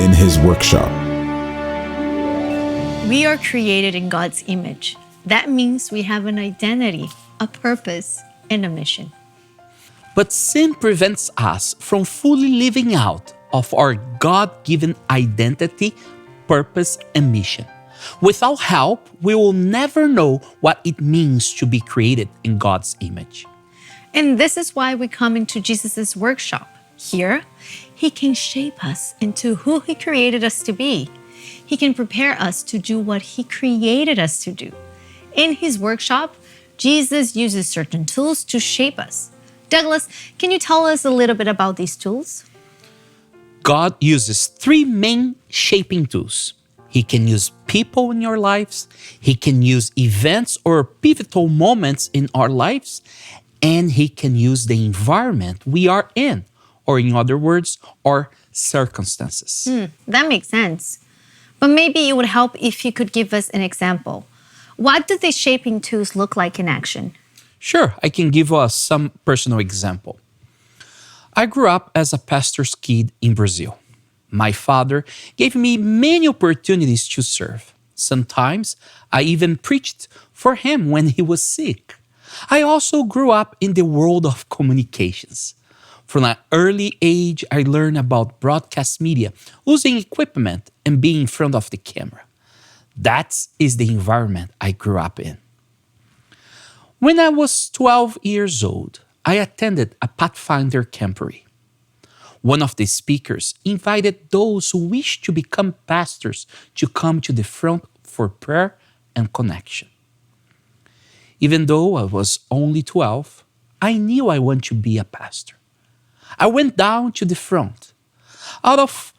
in His workshop. We are created in God's image. That means we have an identity, a purpose, and a mission. But sin prevents us from fully living out of our God-given identity, purpose, and mission. Without help, we will never know what it means to be created in God's image. And this is why we come into Jesus' workshop. Here, He can shape us into who He created us to be. He can prepare us to do what He created us to do. In His workshop, Jesus uses certain tools to shape us. Douglas, can you tell us a little bit about these tools? God uses three main shaping tools. He can use people in your lives, He can use events or pivotal moments in our lives, and He can use the environment we are in, or in other words, our circumstances. That makes sense. But maybe it would help if you could give us an example. What do these shaping tools look like in action? Sure, I can give us some personal example. I grew up as a pastor's kid in Brazil. My father gave me many opportunities to serve. Sometimes I even preached for him when he was sick. I also grew up in the world of communications. From an early age, I learned about broadcast media, using equipment and being in front of the camera. That is the environment I grew up in. When I was 12 years old, I attended a Pathfinder camporee. One of the speakers invited those who wished to become pastors to come to the front for prayer and connection. Even though I was only 12, I knew I wanted to be a pastor. I went down to the front. Out of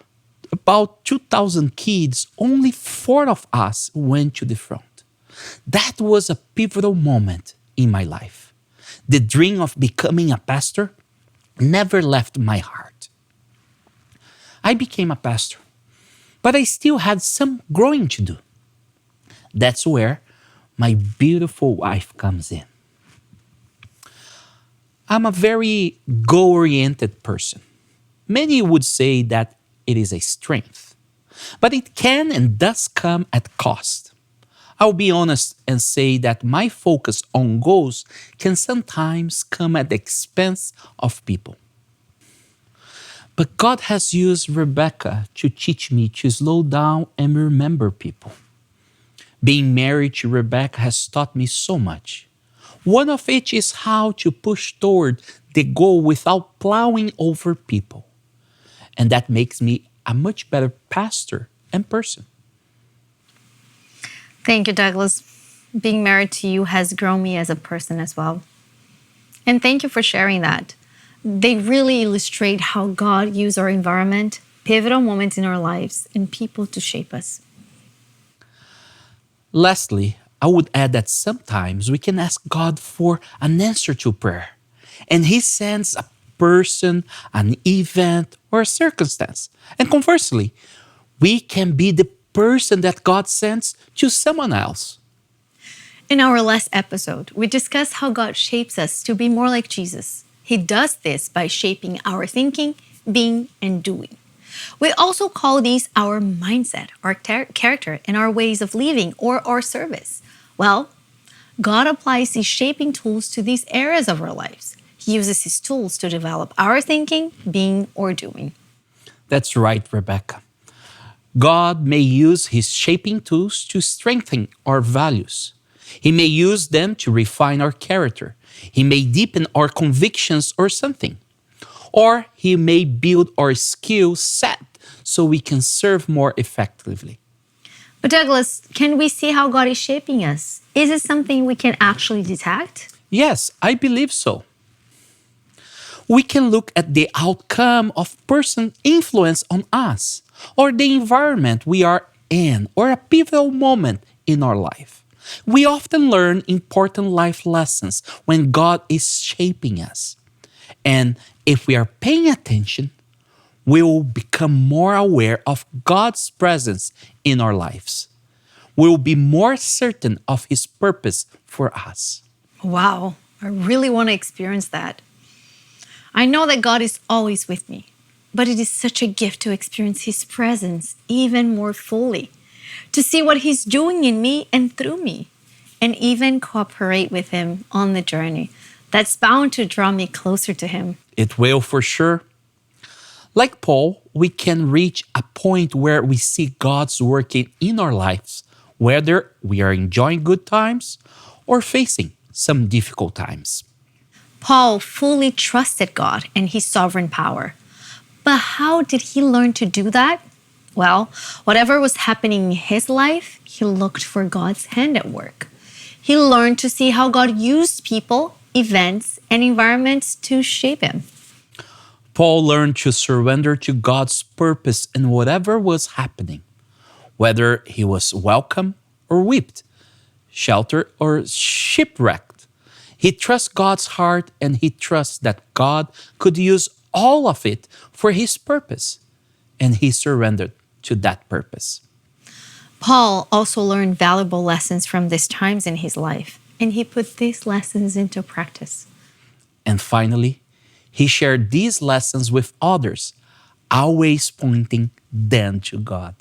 about 2,000 kids, only 4 of us went to the front. That was a pivotal moment in my life. The dream of becoming a pastor never left my heart. I became a pastor, but I still had some growing to do. That's where my beautiful wife comes in. I'm a very goal-oriented person. Many would say that it is a strength, but it can and does come at cost. I'll be honest and say that my focus on goals can sometimes come at the expense of people. But God has used Rebecca to teach me to slow down and remember people. Being married to Rebecca has taught me so much. One of which is how to push toward the goal without plowing over people. And that makes me a much better pastor and person. Thank you, Douglas. Being married to you has grown me as a person as well. And thank you for sharing that. They really illustrate how God used our environment, pivotal moments in our lives, and people to shape us. Lastly, I would add that sometimes we can ask God for an answer to prayer, and He sends a person, an event, or a circumstance. And conversely, we can be the person that God sends to someone else. In our last episode, we discussed how God shapes us to be more like Jesus. He does this by shaping our thinking, being, and doing. We also call these our mindset, our character, and our ways of living or our service. Well, God applies these shaping tools to these areas of our lives. He uses His tools to develop our thinking, being, or doing. That's right, Rebecca. God may use His shaping tools to strengthen our values. He may use them to refine our character. He may deepen our convictions or something. Or He may build our skill set so we can serve more effectively. But Douglas, can we see how God is shaping us? Is it something we can actually detect? Yes, I believe so. We can look at the outcome of person influence on us, or the environment we are in, or a pivotal moment in our life. We often learn important life lessons when God is shaping us. And if we are paying attention, we will become more aware of God's presence in our lives. We will be more certain of His purpose for us. Wow, I really want to experience that. I know that God is always with me. but it is such a gift to experience His presence even more fully, to see what He's doing in me and through me, and even cooperate with Him on the journey that's bound to draw me closer to Him. It will for sure. Like Paul, we can reach a point where we see God's working in our lives, whether we are enjoying good times or facing some difficult times. Paul fully trusted God and His sovereign power. But how did he learn to do that? Well, whatever was happening in his life, he looked for God's hand at work. He learned to see how God used people, events, and environments to shape him. Paul learned to surrender to God's purpose in whatever was happening, whether he was welcome or whipped, sheltered or shipwrecked. He trusts God's heart and he trusts that God could use all of it for his purpose, and he surrendered to that purpose. Paul also learned valuable lessons from these times in his life, and he put these lessons into practice. And finally, he shared these lessons with others, always pointing them to God.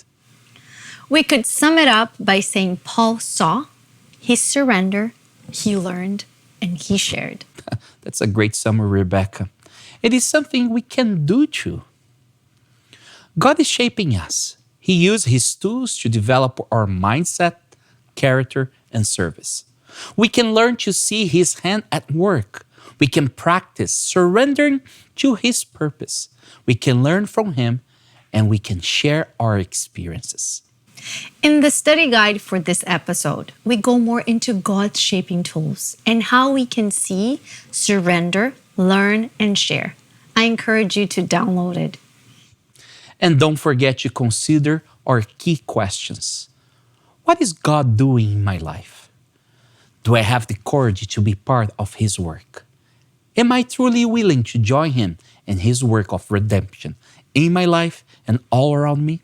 We could sum it up by saying Paul saw, he surrendered, he learned, and he shared. That's a great summary, Rebecca. It is something we can do too. God is shaping us. He used His tools to develop our mindset, character, and service. We can learn to see His hand at work. We can practice surrendering to His purpose. We can learn from Him, and we can share our experiences. In the study guide for this episode, we go more into God's shaping tools and how we can see, surrender, learn, and share. I encourage you to download it. And don't forget to consider our key questions. What is God doing in my life? Do I have the courage to be part of His work? Am I truly willing to join Him in His work of redemption in my life and all around me?